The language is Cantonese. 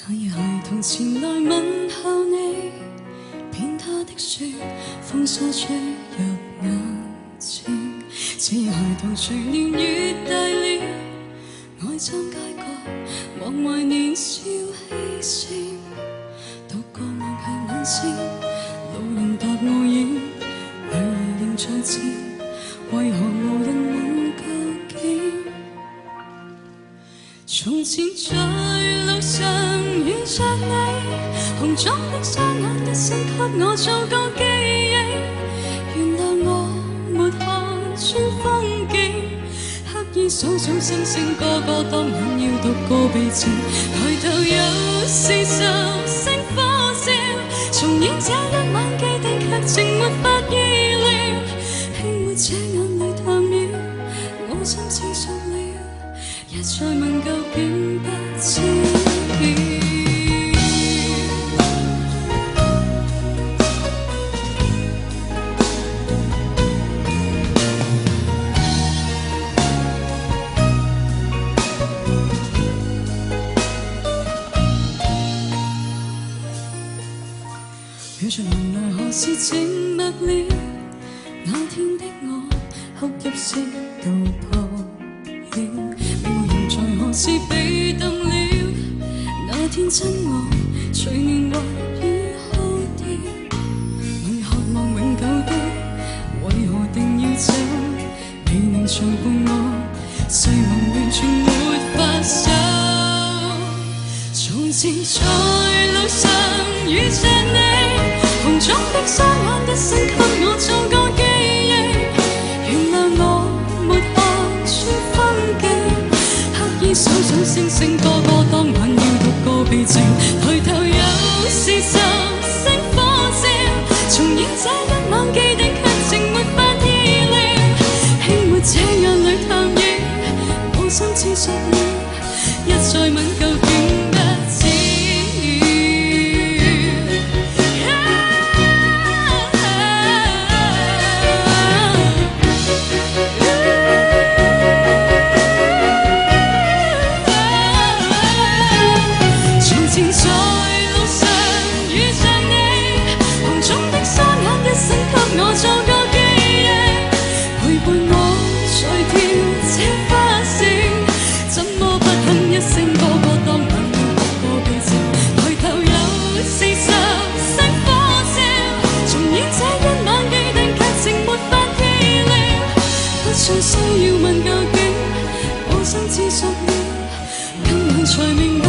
那夜孩童前來問候你，騙他的說風沙吹入眼睛。這夜孩童隨年月大了，愛站街角忘懷年少氣盛，獨個望向眼睛，路人答我應，女兒仍在戰，為何無人問究竟？從前在路上遇着你，紅腫的雙眼一生給我做個記憶。原諒我沒看穿風景，刻意數數星星，個個當晚要獨個避靜。抬頭有40星火照，重演這一晚既定劇情，沒法意料。輕抹這眼淚淡了，我心似熟了。一再問究竟不知曉，表着無奈何時靜默了，那天的我哭泣聲到破曉。何時被凍了？那天真我隨年華已耗掉。問渴望永久的，為何定要走？未能長伴我，誓盟完全沒法守。從前在路上遇着你，紅腫的雙眼一生給我做個記憶。原諒我沒看穿風景，數數星星，個個當晚要獨個避靜。抬頭有40星火照，重演這一晚既定劇情，沒法意料。輕抹這眼淚淡影，我心似熟了，一再問究竟不知曉。前在路上遇着你，紅腫的雙眼一生給我做個記憶，陪伴我在跳這花繩，怎麼不哼一聲，個個當晚要獨個避靜。抬頭有40星火照，重演這一晚既定劇情，沒法意料。不再需要問究竟，我心似熟了，今晚才明白。